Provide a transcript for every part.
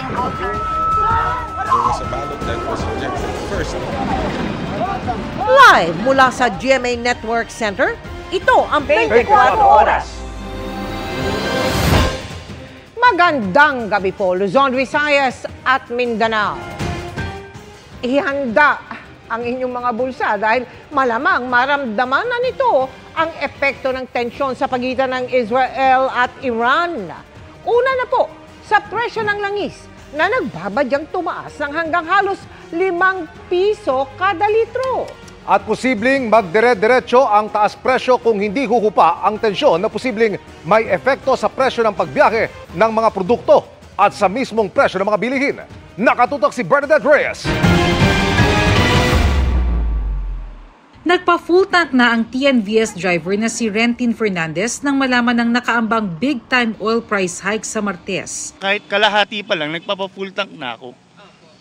a ballot that was rejected first. Live mula sa GMA Network Center, ito ang 24 Oras. Magandang gabi po, Luzon, Visayas at Mindanao. Ihanda ang inyong mga bulsa dahil malamang maramdaman na nito ang epekto ng tensyon sa pagitan ng Israel at Iran. Una na po, sa presyo ng langis na nagbabadyang tumaas ng hanggang halos 5 piso kada litro. At posibleng magdire-diretso ang taas presyo kung hindi huhupa ang tensyon na posibleng may epekto sa presyo ng pagbiyahe ng mga produkto at sa mismong presyo ng mga bilihin. Nakatutok si Bernadette Reyes. Nagpa-full tank na ang TNVS driver na si Rentin Fernandez nang malaman ng nakaambang big-time oil price hike sa Martes. Kahit kalahati pa lang, nagpapa-full tank na ako.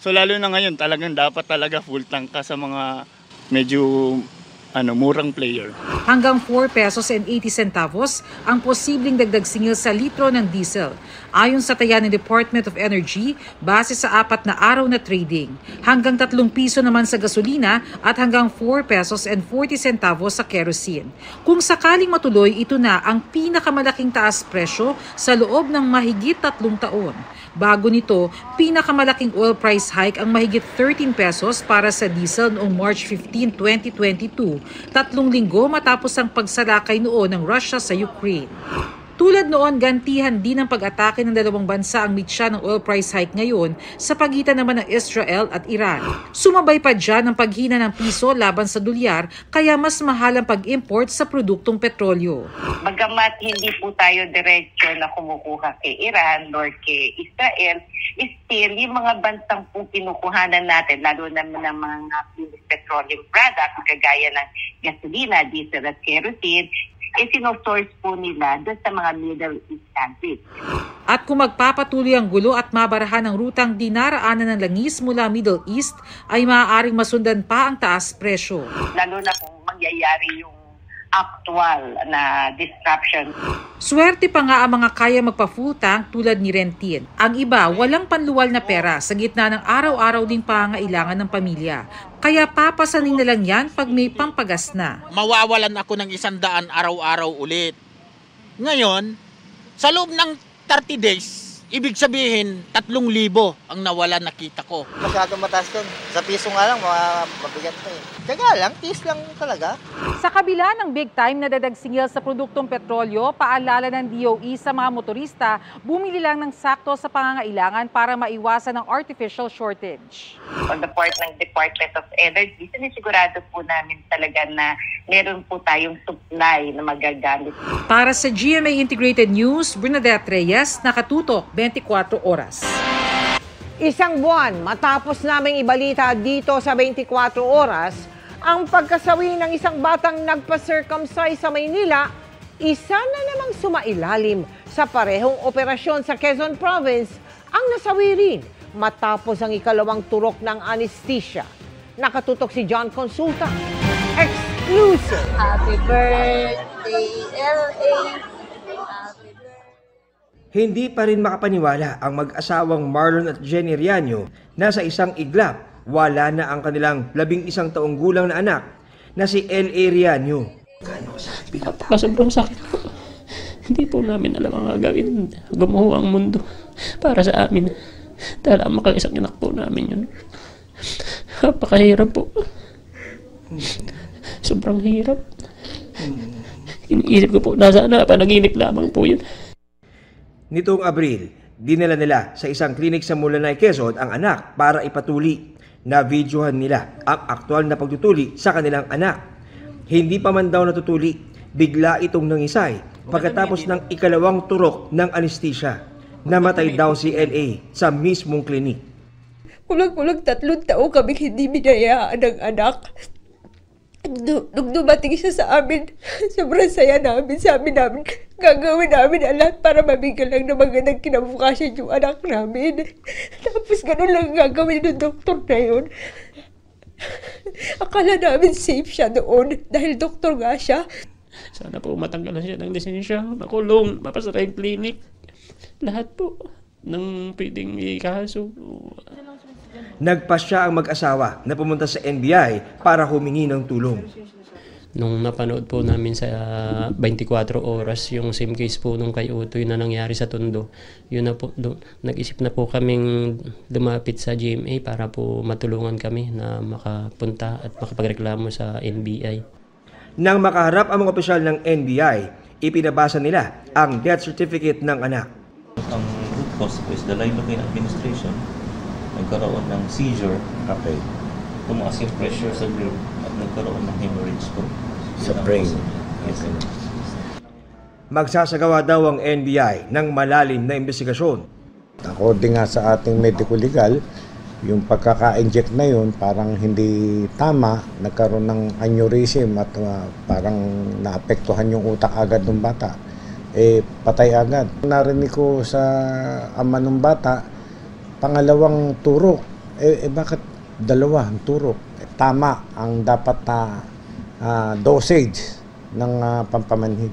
So lalo na ngayon, talagang dapat talaga full tank ka sa mga medyo murang player. Hanggang 4 pesos and 80 centavos ang posibleng dagdag singil sa litro ng diesel. Ayon sa taya ng Department of Energy, base sa 4 na araw na trading. Hanggang 3 piso naman sa gasolina at hanggang 4 pesos and 40 centavos sa kerosene. Kung sakaling matuloy, ito na ang pinakamalaking taas presyo sa loob ng mahigit 3 taon. Bago nito, pinakamalaking oil price hike ang mahigit 13 pesos para sa diesel noong March 15, 2022, 3 linggo matapos ang pagsalakay noon ng Russia sa Ukraine. Tulad noon, gantihan din ang pag-atake ng dalawang bansa ang mitsa ng oil price hike ngayon sa pagitan naman ng Israel at Iran. Sumabay pa dyan ang paghina ng piso laban sa dolyar, kaya mas mahal ang pag-import sa produktong petrolyo. Bagamat hindi po tayo diretsyo na kumukuha kay Iran nor kay Israel, still yung mga bansang po kinukuhanan natin, lalo naman ng mga petroleum products, kagaya ng gasolina, diesel at kerosene, sino-source po nila doon sa mga Middle East countries. At kung magpapatuloy ang gulo at mabarahan ng rutang dinaraanan ng langis mula Middle East, ay maaaring masundan pa ang taas presyo. Lalo na kung mangyayari yung actual na disruption. Swerte pa nga ang mga kaya magpa-full tank tulad ni Rentin. Ang iba, walang panluwal na pera sa gitna ng araw-araw ding pangangailangan ng pamilya. Kaya papasanin na lang yan pag may pampagas na. Mawawalan ako ng 100 araw-araw ulit. Ngayon, sa loob ng 30 days, ibig sabihin 3,000 ang nawala nakita ko. Masyadong mataas doon. Sa piso nga lang, mabigat pa eh. Kaya lang, tiis lang talaga. Sa kabila ng big time na dadagsingil sa produktong petrolyo, paalala ng DOE sa mga motorista, bumili lang ng sakto sa pangangailangan para maiwasan ang artificial shortage. On the part ng Department of Energy, sinisigurado po namin talaga na meron po tayong supply na magagamit. Para sa GMA Integrated News, Bernadette Reyes, nakatutok 24 oras. Isang buwan matapos naming ibalita dito sa 24 oras, ang pagkasawi ng isang batang nagpa-circumcise sa Maynila, isa na namang sumailalim sa parehong operasyon sa Quezon Province ang nasawi rin matapos ang ikalawang turok ng anesthesia. Nakatutok si John Consulta. Exclusive! Happy birthday, LA! Hindi pa rin makapaniwala ang mag-asawang Marlon at Jenny Riaño na sa isang iglap, wala na ang kanilang 11 taong gulang na anak na si L.A. Riaño. Sobrang sakit po. Hindi po namin alam ang gagawin. Gumuho ang mundo para sa amin. Dahil ang makalisang anak po namin yun. Napakahirap po. Sobrang hirap. Iniisip ko po, nasaan panaginip lamang po yun. Nitong Abril, dinala nila sa isang klinik sa Mulanay, Quezon ang anak para ipatuli. Na-videohan nila ang aktual na pagtutuli sa kanilang anak. Hindi pa man daw natutuli, bigla itong nangisay pagkatapos ng ikalawang turok ng anesthesia. Namatay daw si L.A. sa mismong klinik. Kulang-kulang 3 taon kami hindi binayaan ng anak. Nung dumating siya sa amin, sobrang saya namin. Sabi namin, gagawin namin ang lahat para mabigyan lang ng magandang kinabukasan yung anak namin. Tapos ganun lang gagawin ng doktor na yun. Akala namin safe siya doon dahil doktor nga siya. Sana po matanggalan siya ng lisensya, makulong, mapasara yung clinic. Lahat po. ng pwedeng ikaso. Nagpasya ang mag-asawa na pumunta sa NBI para humingi ng tulong. Nung napanood po namin sa 24 oras yung same case po nung kay Utoy na nangyari sa Tondo, yun na po, nag-isip na po kaming lumapit sa GMA para po matulungan kami na makapunta at makapagreklamo sa NBI. Nang makaharap ang mga opisyal ng NBI, ipinabasa nila ang death certificate ng anak. Ang root cause po is the lidocaine administration. Nagkaroon ng seizure. Okay. Tumaas yung pressure sa brain at nagkaroon ng hemorrhage po. Sa brain. Yes, sir. Magsasagawa daw ang NBI ng malalim na investigasyon. According nga sa ating medical legal, yung pagkaka-inject na yun parang hindi tama, nagkaroon ng aneurysm at parang naapektuhan yung utak agad ng bata. Patay agad. Narinig ko sa ama ng bata, pangalawang turok. Bakit dalawa ang turok? Tama ang dapat na dosage ng pampamanhid.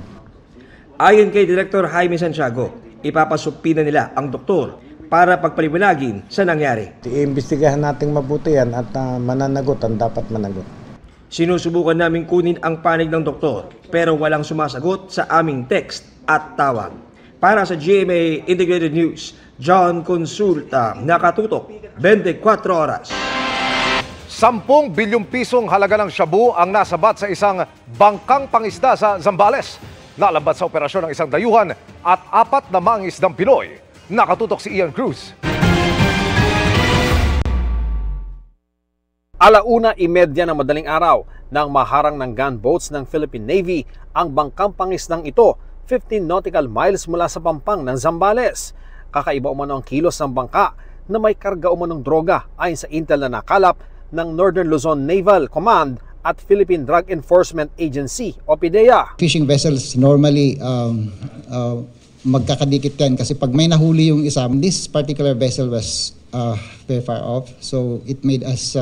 Ayon kay Director Jaime Santiago, ipapasupina nila ang doktor para pagpaliwanagin sa nangyari. Iimbestigahan natin mabuti yan at mananagot ang dapat managot. Sinusubukan namin kunin ang panig ng doktor pero walang sumasagot sa aming text at tawag. Para sa GMA Integrated News, John Consulta, nakatutok 24 oras. 10 bilyong pisong halaga ng shabu ang nasabat sa isang bangkang pangisda sa Zambales. Nalabat sa operasyon ng isang dayuhan at 4 na mangisdang Pinoy. Nakatutok si Ian Cruz. 1:30 ng madaling araw nang maharang ng gunboats ng Philippine Navy ang bangkang pangisdang ito 15 nautical miles mula sa pampang ng Zambales. Kakaiba umano ang kilos ng bangka na may karga umanong droga ayon sa intel na nakalap ng Northern Luzon Naval Command at Philippine Drug Enforcement Agency o PDEA. Fishing vessels normally magkakadikit yan kasi pag may nahuli yung isa, this particular vessel was very far off, so it made us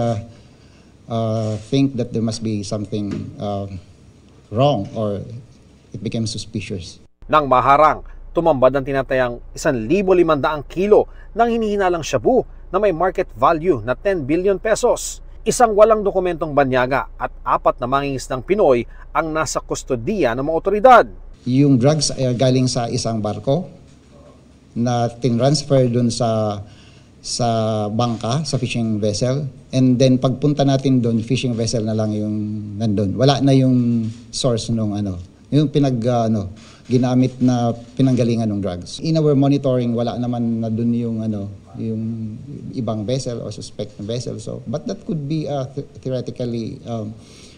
think that there must be something wrong or it became suspicious. Nang maharang, tumambad ang tinatayang 1,500 kilo ng hinihinalang shabu na may market value na 10 billion pesos. Isang walang dokumentong banyaga at 4 na mangingisdang Pinoy ang nasa kustodiya ng mga otoridad. Yung drugs ay galing sa isang barko na tinransfer dun sa bangka, sa fishing vessel. And then pagpunta natin dun, fishing vessel na lang yung nandun. Wala na yung source nung yung ginamit na pinanggalingan ng drugs. In our monitoring, wala naman na dun yung yung ibang vessel or suspect na vessel. So, but that could be theoretically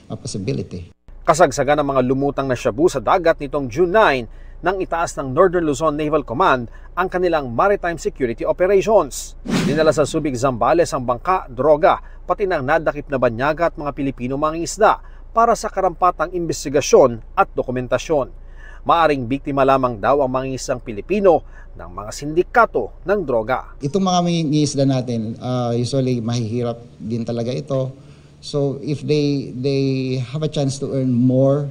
a possibility. Kasagsagan ng mga lumutang na shabu sa dagat nitong June 9 nang itaas ng Northern Luzon Naval Command ang kanilang maritime security operations. Dinala sa Subic, Zambales ang bangka, droga, pati ng nadakip na banyaga at mga Pilipino mangingisda para sa karampatang investigasyon at dokumentasyon. Maaring biktima lamang daw ang mangingisdang Pilipino ng mga sindikato ng droga. Itong mga mangingisda natin, usually mahihirap din talaga ito. So if they have a chance to earn more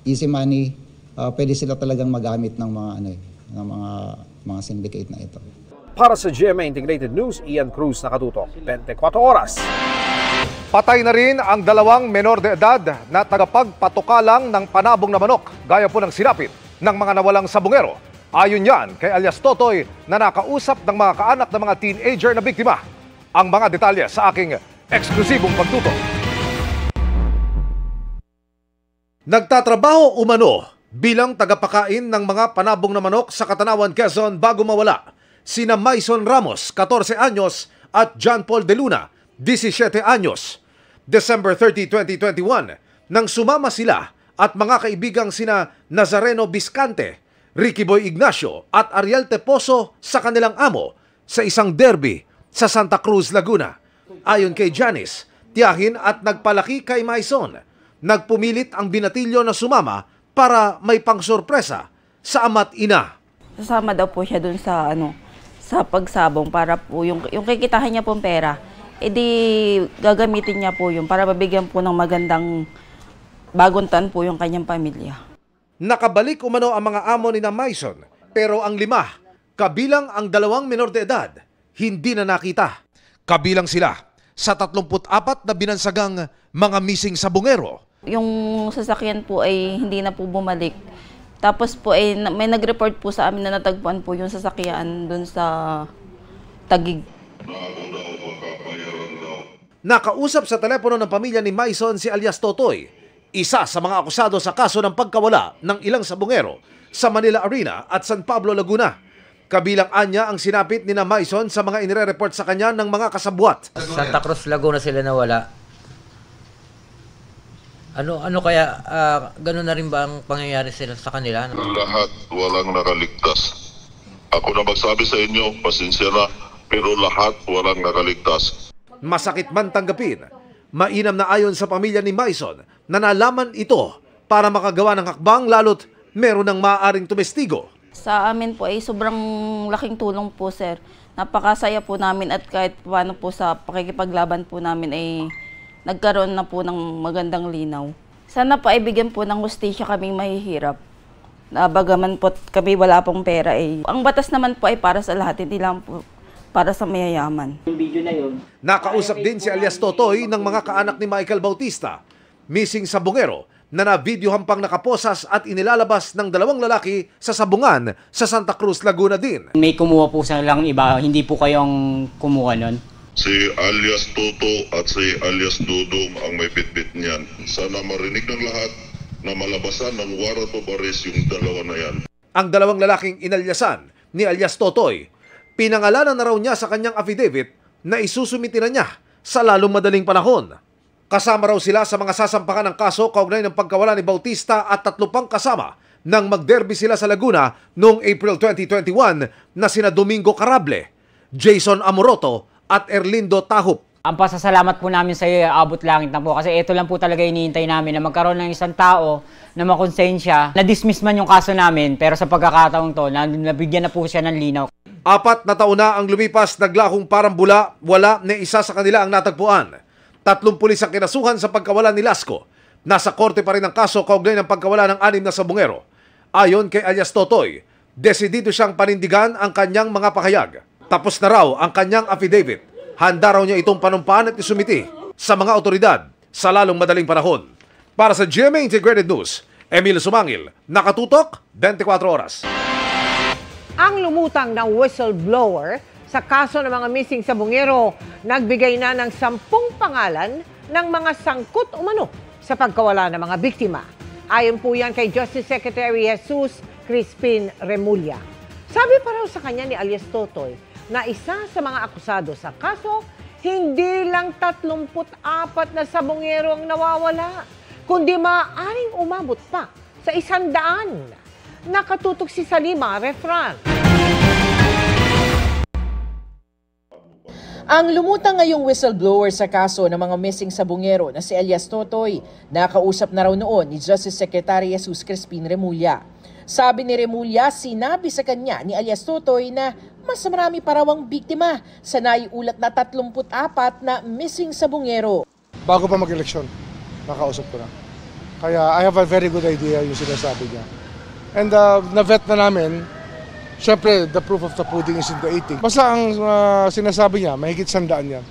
easy money, pwede sila talagang magamit ng mga syndicate na ito. Para sa GMA Integrated News, Ian Cruz, nakatutok 24 oras. Patay na rin ang 2 menor de edad na tagapagpatukalang ng panabong na manok gaya po ng sinapit ng mga nawalang sabungero. Ayon yan kay alias Totoy na nakausap ng mga kaanak ng mga teenager na biktima. Ang mga detalye sa aking eksklusibong pagtutok. Nagtatrabaho umano bilang tagapakain ng mga panabong na manok sa Katanawan, Quezon bago mawala sina Maison Ramos, 14 anyos at John Paul De Luna, 17 anyos. December 30, 2021, nang sumama sila at mga kaibigang sina Nazareno Biscante, Ricky Boy Ignacio at Ariel Teposo sa kanilang amo sa isang derby sa Santa Cruz, Laguna. Ayon kay Janice, tiyahin at nagpalaki kay Maison, nagpumilit ang binatilyo na sumama para may pangsorpresa sa ama't ina. Sasama daw po siya dun sa sa pagsabong para po yung kikitahin niya pong pera, edi gagamitin niya po yun para mabigyan po ng magandang bagong taon po yung kanyang pamilya. Nakabalik umano ang mga amo ni na Maison, pero ang 5 kabilang ang 2 menor de edad, hindi na nakita. Kabilang sila sa 34 na binansagang mga missing sabungero. Yung sasakyan po ay hindi na po bumalik. Tapos po ay may nag-report po sa amin na natagpuan po yung sasakyan dun sa Taguig. Nakausap sa telepono ng pamilya ni Maison si alias Totoy, isa sa mga akusado sa kaso ng pagkawala ng ilang sabungero sa Manila Arena at San Pablo, Laguna. Kabilang anya ang sinapit ni Maison sa mga inire-report sa kanya ng mga kasabwat. Santa Cruz, Laguna sila nawala. Ano kaya gano'n na rin ba ang pangyayari sila sa kanila? Lahat walang nakaligtas. Ako na magsabi sa inyo, pasensya na, pero lahat walang nakaligtas. Masakit man tanggapin, mainam na ayon sa pamilya ni Maison na nalaman ito para makagawa ng hakbang lalo't meron ng maaaring tumestigo. Sa amin po ay sobrang laking tulong po, sir. Napakasaya po namin at kahit paano po sa pakikipaglaban po namin ay nagkaroon na po ng magandang linaw. Sana po ay bigyan po ng hustisya kaming mahihirap. Bagaman po kami wala pong pera eh. Ang batas naman po ay para sa lahat, hindi lang po para sa mayayaman. Yung video na yun. Nakausap din si alias Totoy ng mga kaanak ni Michael Bautista, missing sabungero, na na-videohan pang nakaposas at inilalabas ng 2 lalaki sa sabungan sa Santa Cruz, Laguna din. May kumuha po sa lang iba, hindi po kayong kumuha nun? Si alias Toto at si alias Dudong ang may bitbit niyan. Sana marinig ng lahat na malabasan ng warrant of arrest yung 2 na yan. Ang 2 lalaking inalyasan ni alias Totoy, pinangalanan na raw niya sa kanyang affidavit na isusumiti na niya sa lalong madaling panahon. Kasama raw sila sa mga sasampakan ng kaso kaugnay ng pagkawala ni Bautista at 3 pang kasama nang magderby sila sa Laguna noong April 2021 na sina Domingo Carable, Jason Amoroto at Erlindo Tahup. Ang pasasalamat po namin sa iyo, abot langit na po. Kasi ito lang po talaga iniintay namin na magkaroon ng isang tao na makonsensya. Na-dismiss man yung kaso namin, pero sa pagkakataong to, nabigyan na po siya ng linaw. 4 na taon na ang lumipas, naglakong parang bula, wala na isa sa kanila ang natagpuan. 3 pulis ang kinasuhan sa pagkawala ni Lasco. Nasa korte pa rin ang kaso kaugnay ng pagkawala ng 6 na sabungero. Ayon kay alias Totoy, desidido siyang panindigan ang kanyang mga pahayag. Tapos na raw ang kanyang affidavit. Handa raw niya itong panumpahan at isumiti sa mga otoridad sa lalong madaling panahon. Para sa GMA Integrated News, Emil Sumangil, nakatutok 24 oras. Ang lumutang na whistleblower sa kaso ng mga missing sabungero, nagbigay na ng 10 pangalan ng mga sangkot umano sa pagkawala ng mga biktima. Ayon po yan kay Justice Secretary Jesus Crispin Remulla. Sabi pa raw sa kanya ni alias Totoy na isa sa mga akusado sa kaso, hindi lang 34 na sabungero ang nawawala, kundi maaaring umabot pa sa 100. Nakatutok si Salima Refran. Ang lumutang ngayong whistleblower sa kaso ng mga missing sabungero na si alias Totoy, nakausap na raw noon ni Justice Secretary Jesus Crispin Remulla. Sabi ni Remulla, sinabi sa kanya ni alias Totoy na mas marami pa raw ang biktima sa naiulat na 34 na missing sabungero. Bago pa mag-eleksyon, nakausap ko na. Kaya I have a very good idea yung sinasabi niya. And na-vet na namin. Siyempre, the proof of the pudding is in the eating. Basta ang sinasabi niya, mahigit 100 yan.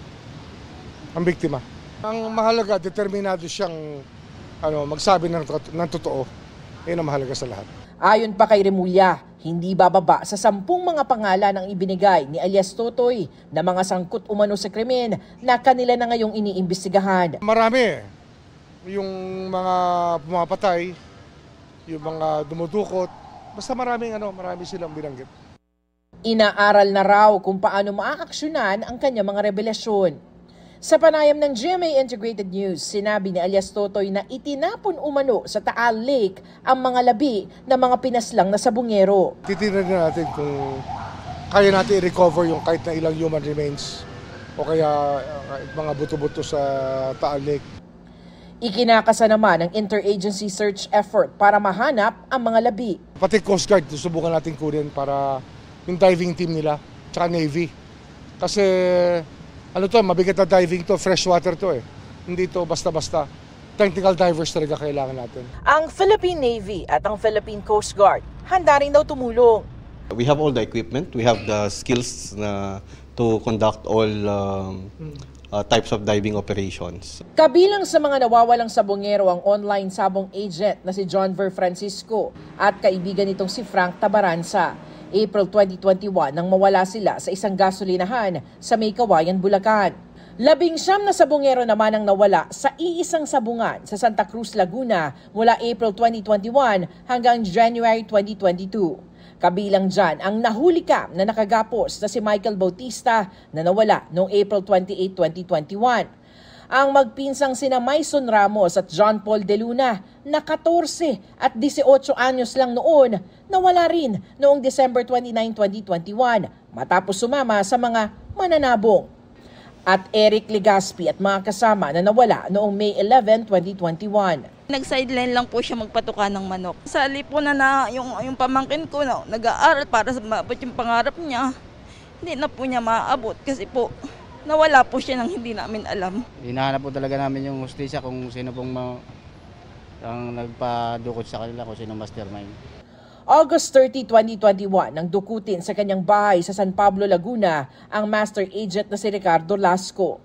Ang biktima. Ang mahalaga, determinado siyang magsabi ng totoo. Yan ang mahalaga sa lahat. Ayon pa kay Remulla, hindi bababa sa 10 mga pangalan ang ibinigay ni alias Totoy na mga sangkot umano sa krimen na kanila na ngayong iniimbestigahan. Marami. Yung mga pumapatay, yung mga dumudukot, basta marami silang binanggit. Inaaral na raw kung paano maaaksyonan ang kanyang mga revelasyon. Sa panayam ng GMA Integrated News, sinabi ni alias Totoy na itinapon umano sa Taal Lake ang mga labi ng mga pinaslang na sabungero. Titignan natin kung kaya natin i-recover yung kahit na ilang human remains o kaya mga buto-buto sa Taal Lake. Ikinakasa naman ang interagency search effort para mahanap ang mga labi. Pati Coast Guard, susubukan natin kunin para yung diving team nila, tsaka Navy. Kasi mabigat na diving to, freshwater to eh. Hindi to basta-basta. Technical divers talaga kailangan natin. Ang Philippine Navy at ang Philippine Coast Guard handa rin daw tumulong. We have all the equipment, we have the skills to conduct all types of diving operations. Kabilang sa mga nawawalang sabongero ang online sabong agent na si John Ver Francisco at kaibigan nitong si Frank Tabaranza. April 2021 nang mawala sila sa isang gasolinahan sa May Kawayan, Bulacan. 19 na sabongero naman ang nawala sa iisang sabungan sa Santa Cruz, Laguna mula April 2021 hanggang January 2022. Kabilang dyan ang nahulikam na nakagapos na si Michael Bautista na nawala noong April 28, 2021. Ang magpinsang sina Maison Ramos at John Paul De Luna na 14 at 18 anyos lang noon, nawala rin noong December 29, 2021 matapos sumama sa mga mananabong. At Eric Legaspi at mga kasama na nawala noong May 11, 2021. Nag-sideline lang po siya magpatuka ng manok. Sali po na yung pamangkin ko nag-aaral para maabot yung pangarap niya. Hindi na po niya maaabot kasi po nawala po siya nang hindi namin alam. Hinahanap po talaga namin yung hustisya kung sino pong ang nagpadukot sa kanila, kung sino mastermind. August 30, 2021 nang dukutin sa kanyang bahay sa San Pablo, Laguna ang master agent na si Ricardo Lasco.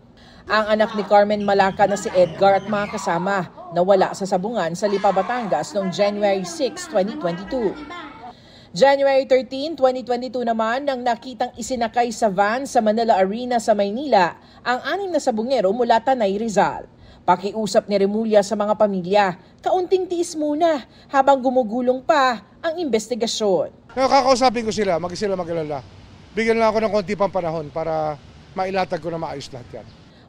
Ang anak ni Carmen Malaca na si Edgar at mga kasama nawala sa sabungan sa Lipa, Batangas noong January 6, 2022. January 13, 2022 naman nang nakitang isinakay sa van sa Manila Arena sa Maynila ang 6 na sabungero mula Tanay, Rizal. Pakiusap ni Remulla sa mga pamilya, kaunting tiis muna habang gumugulong pa ang investigasyon. Kakausapin ko sila, sila mag-alala. Bigyan lang ako ng konti pang panahon para mailatag ko na maayos lahat yan.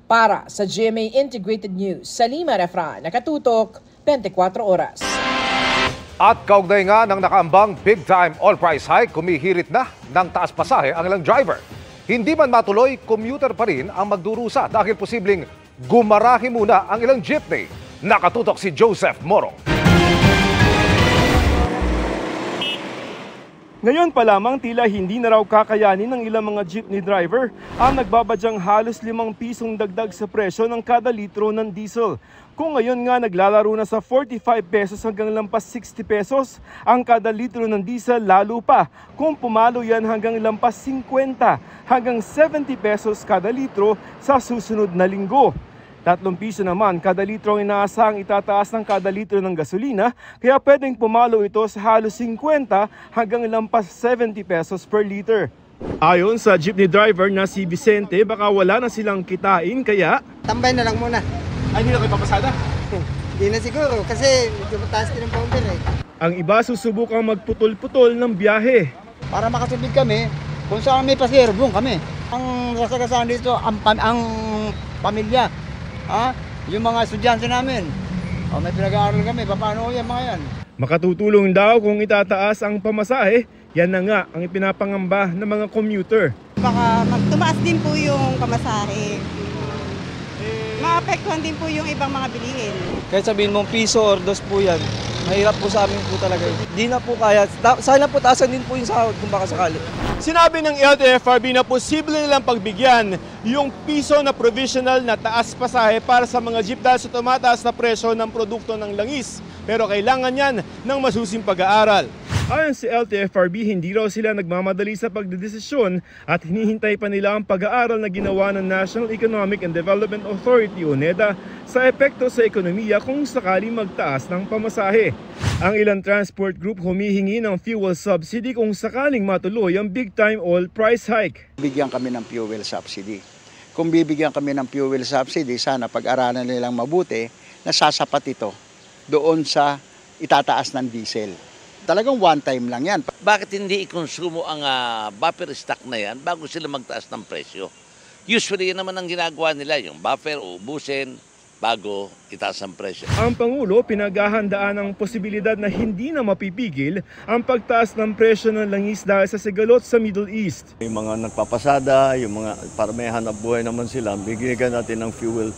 Para sa GMA Integrated News, Salima Refran, nakatutok, 24 oras. At kaugnay nga ng nakaambang big-time oil price hike, kumihirit na ng taas pasahe ang ilang driver. Hindi man matuloy, commuter pa rin ang magdurusa dahil posibleng gumarahe muna ang ilang jeepney. Nakatutok si Joseph Morong. Ngayon pa lamang tila hindi na raw kakayanin ng ilang mga jeepney driver ang nagbabadyang halos 5 pisong dagdag sa presyo ng kada litro ng diesel. Kung ngayon nga naglalaro na sa 45 pesos hanggang lampas 60 pesos ang kada litro ng diesel, lalo pa kung pumalo yan hanggang lampas 50 hanggang 70 pesos kada litro sa susunod na linggo. 3 piso naman kada litro ang inaasahang itataas ng kada litro ng gasolina, kaya pwedeng pumalo ito sa halos 50 hanggang lampas 70 pesos per liter. Ayon sa jeepney driver na si Vicente, baka wala na silang kitain kaya tambay na lang muna. Ay, hindi na kayo papasada? Hindi na siguro kasi medyo mataas din ang bomber eh. Ang iba susubukang magputol-putol ng biyahe. Para makasubig kami, kung saan may pasero, doon kami. Ang rasagasaan dito, ang pamilya. Yung mga estudyante namin. May pinag-aaral kami, paano yan mga yan? Makatutulong daw kung itataas ang pamasahe, yan na nga ang ipinapangamba ng mga commuter. Baka magtumaas din po yung pamasahe. Maapektuhan din po yung ibang mga bilihin. Kahit sabihin mong piso or 2 po yan, mahirap po sa amin po talaga. Di na po kaya. Sana po taasan din po yung sahod kung baka sakali. Sinabi ng LTFRB na posible nilang pagbigyan yung piso na provisional na taas pasahe para sa mga jeep dahil sa tumataas na presyo ng produkto ng langis. Pero kailangan yan ng masusing pag-aaral. Ayon sa LTFRB, hindi raw sila nagmamadali sa pagdedesisyon at hinihintay pa nila ang pag-aaral na ginawa ng National Economic and Development Authority o NEDA sa epekto sa ekonomiya kung sakali magtaas ng pamasahe. Ang ilang transport group humihingi ng fuel subsidy kung sakaling matuloy ang big-time oil price hike. Bigyan kami ng fuel subsidy. Kung bibigyan kami ng fuel subsidy, sana pag-aralan nilang mabuti na sasapat ito doon sa itataas ng diesel. Talagang one time lang yan. Bakit hindi ikonsumo ang buffer stock na yan bago sila magtaas ng presyo? Usually yan naman ang ginagawa nila, yung buffer ubusin bago itaas ang presyo. Ang Pangulo pinaghahandaan ang posibilidad na hindi na mapipigil ang pagtaas ng presyo ng langis dahil sa sigalot sa Middle East. Yung mga nagpapasada, yung mga para may hanap buhay naman sila, bigyan natin ng fuel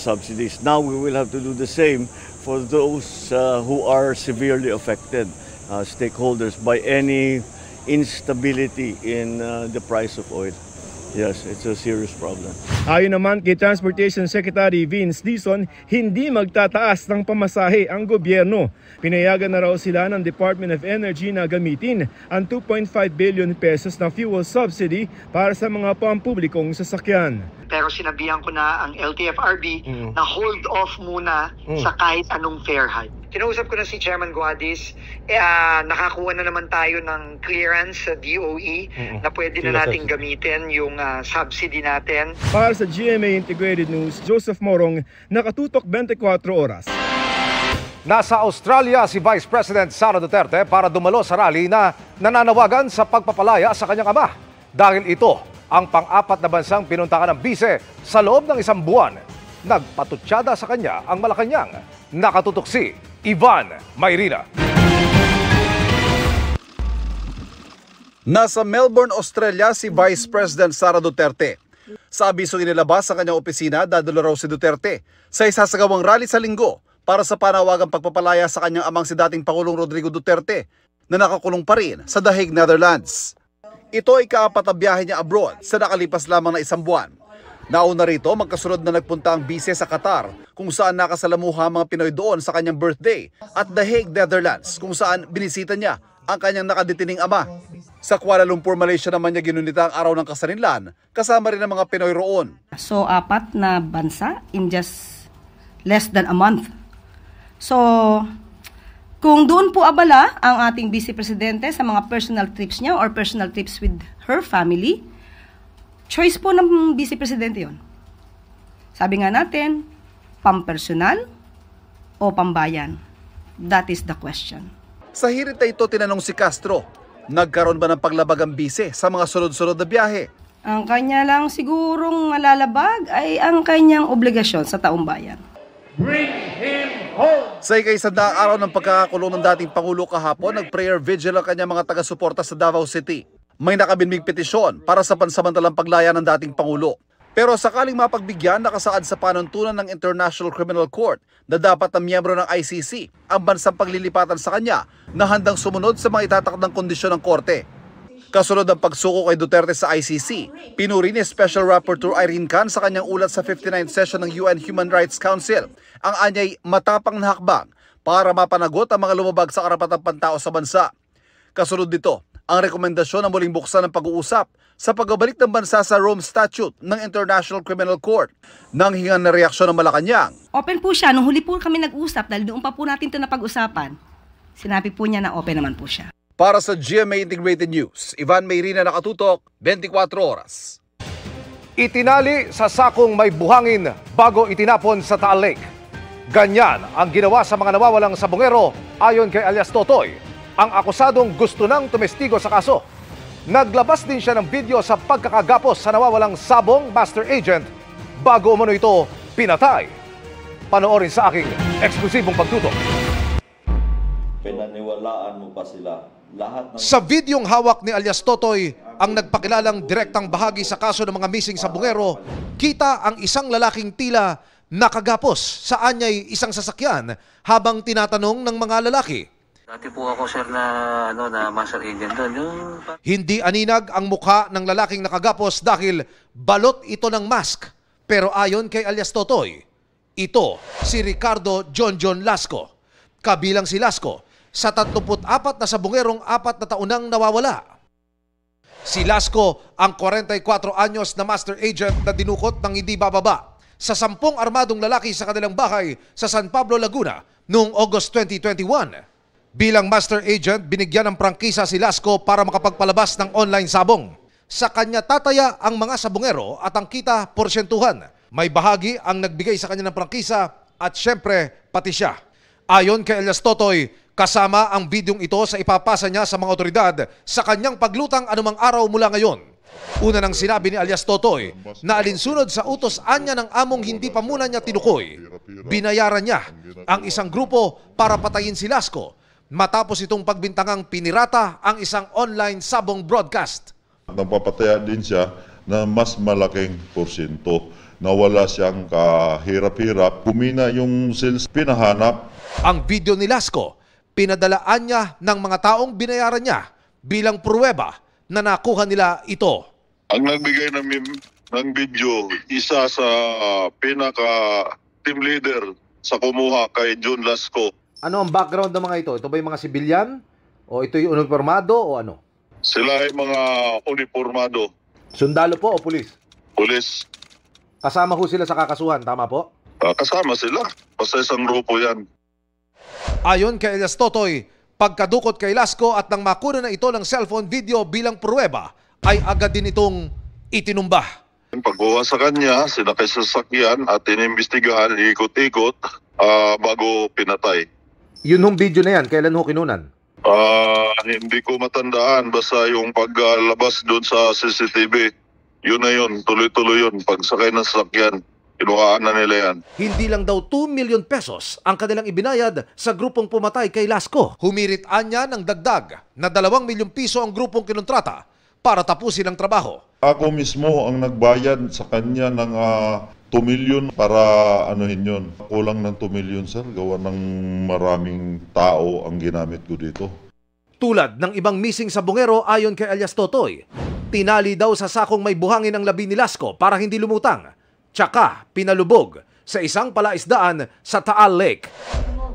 subsidies. Now we will have to do the same for those who are severely affected. Stakeholders by any instability in the price of oil. Yes, it's a serious problem. Ayon naman kay Transportation Secretary Vince Dizon, hindi magtataas ng pamasahe ang gobyerno. Pinayagan na raw sila ng Department of Energy na gamitin ang 2.5 billion pesos na fuel subsidy para sa mga pampublikong sasakyan. Pero sinabihan ko na ang LTFRB na hold off muna sa kahit anong fare hike. Kinausap ko na si Chairman Guadis, nakakuha na naman tayo ng clearance sa DOE na pwede na natin gamitin yung subsidy natin. Para sa GMA Integrated News, Joseph Morong, nakatutok 24 oras. Nasa Australia si Vice President Sara Duterte para dumalo sa rally na nananawagan sa pagpapalaya sa kanyang ama. Dahil ito ang pang-apat na bansang pinuntahan ng bise sa loob ng isang buwan. Nagpatutsada sa kanya ang Malacanang. Nakatutok si Ivan Mayrina. Nasa Melbourne, Australia si Vice President Sara Duterte. Sa abiso inilabas sa kanyang opisina, dadalo raw si Duterte sa isasagawang rally sa linggo para sa panawagang pagpapalaya sa kanyang amang si dating Pangulong Rodrigo Duterte na nakakulong pa rin sa The Hague, Netherlands. Ito ay kaapat na biyahe niya abroad sa nakalipas lamang na isang buwan. Nauna rito, magkasunod na nagpunta ang bise sa Qatar kung saan nakasalamuha ang mga Pinoy doon sa kanyang birthday at The Hague, Netherlands kung saan binisita niya ang kanyang nakadetining ama. Sa Kuala Lumpur, Malaysia naman niya ginunita ang araw ng kasarinlan kasama rin ang mga Pinoy roon. So, 4 na bansa in just less than a month. So, kung doon po abala ang ating Vice Presidente sa mga personal trips niya or personal trips with her family, choice po ng Vice Presidente yon. Sabi nga natin, pampersonal o pambayan? That is the question. Sa hirit na ito, tinanong si Castro, nagkaroon ba ng paglabag ang bise sa mga sunod-sunod na biyahe? Ang kanya lang sigurong malalabag ay ang kanyang obligasyon sa taong bayan. Bring him home! Sa ika-100 araw ng pagkakakulong ng dating Pangulo kahapon, nag-prayer vigil ang kanyang mga taga-suporta sa Davao City. May nakabinbing petisyon para sa pansamantalang paglaya ng dating Pangulo. Pero sakaling mapagbigyan, nakasaad sa panuntunan ng International Criminal Court na dapat na miyembro ng ICC ang bansang paglilipatan sa kanya na handang sumunod sa mga itatakdang kondisyon ng korte. Kasunod ng pagsuko kay Duterte sa ICC, pinuri ni Special Rapporteur Irene Khan sa kanyang ulat sa 59th session ng UN Human Rights Council ang anyay matapang na hakbang para mapanagot ang mga lumabag sa karapatang pantao sa bansa. Kasunod dito, ang rekomendasyon na muling buksan ng pag-uusap sa pagbabalik ng bansa sa Rome Statute ng International Criminal Court nang hingan na reaksyon ng Malacanang. Open po siya. Nung huli po kami nag-usap, dahil doon pa po natin ito napag-usapan, sinabi po niya na open naman po siya. Para sa GMA Integrated News, Ivan Mayrina, nakatutok, 24 oras. Itinali sa sakong may buhangin bago itinapon sa Taal Lake. Ganyan ang ginawa sa mga nawawalang sabongero ayon kay alias Totoy, ang akusadong gusto nang tumestigo sa kaso. Naglabas din siya ng video sa pagkakagapos sa nawawalang sabong master agent bago umano ito pinatay. Panoorin sa aking eksklusibong pagtutok. Pinaniwalaan mo pa sila. Sa videong hawak ni alias Totoy, ang nagpakilalang direktang bahagi sa kaso ng mga missing sabongero, kita ang isang lalaking tila nakagapos sa anyay isang sasakyan habang tinatanong ng mga lalaki. Dati po ako sir na master agent doon. Hindi aninag ang mukha ng lalaking nakagapos dahil balot ito ng mask. Pero ayon kay alias Totoy, ito si Ricardo John Lasco. Kabilang si Lasco sa 34 na sabongerong 4 na taon nang nawawala. Si Lasco ang 44 anyos na master agent na dinukot ng hindi bababa sa 10 armadong lalaki sa kanilang bahay sa San Pablo, Laguna noong August 2021. Bilang master agent, binigyan ng prangkisa si Lasco para makapagpalabas ng online sabong. Sa kanya tataya ang mga sabongero at ang kita porsyentuhan. May bahagi ang nagbigay sa kanya ng prangkisa at syempre pati siya. Ayon kay alias Totoy, kasama ang bidyong ito sa ipapasa niya sa mga otoridad sa kanyang paglutang anumang araw mula ngayon. Una nang sinabi ni alias Totoy na alinsunod sa utos anya ng among hindi pa muna niya tinukoy, binayaran niya ang isang grupo para patayin si Lasco matapos itong pagbintangang pinirata ang isang online sabong broadcast. Napapataya din siya na mas malaking porsyento na wala siyang kahirap-hirap. Kumina yung sales pinahanap. Ang video ni Lasco, pinadalaan niya ng mga taong binayaran niya bilang pruweba na nakuha nila ito. Ang nagbigay ng video, isa sa pinaka-team leader sa kumuha kay John Lasco. Ano ang background ng mga ito? Ito ba yung mga sibilyan? O ito yung uniformado o ano? Sila ay mga uniformado. Sundalo po o pulis? Pulis. Kasama ho sila sa kakasuhan, tama po? Kasama sila. Basta isang grupo yan. Ayon kay Elias Totoy, pagkadukot kay Lasco at nang makuna na ito ng cellphone video bilang pruweba, ay agad din itong itinumba. Pagkuha sa kanya, sinakay sa sasakyan at inimbestigahan, ikot-ikot bago pinatay. Yun hong video na yan, kailan ho kinunan? Hindi ko matandaan, basta yung paglabas doon sa CCTV, yun na yun, tuloy-tuloy yun. Pagsakay ng sasakyan, kinuhaan na nila yan. Hindi lang daw 2 million pesos ang kanilang ibinayad sa grupong pumatay kay Lasco. Humiritaan niya ng dagdag na 2 milyong piso ang grupong kinontrata para tapusin ang trabaho. Ako mismo ang nagbayad sa kanya ng 2 million para anuhin yun. Kulang ng 2 million, sir. Gawa ng maraming tao ang ginamit ko dito. Tulad ng ibang missing sa Bungero ayon kay Elias Totoy, tinali daw sa sakong may buhangin ang labi ni Lasco para hindi lumutang. Tsaka pinalubog sa isang palaisdaan sa Taal Lake.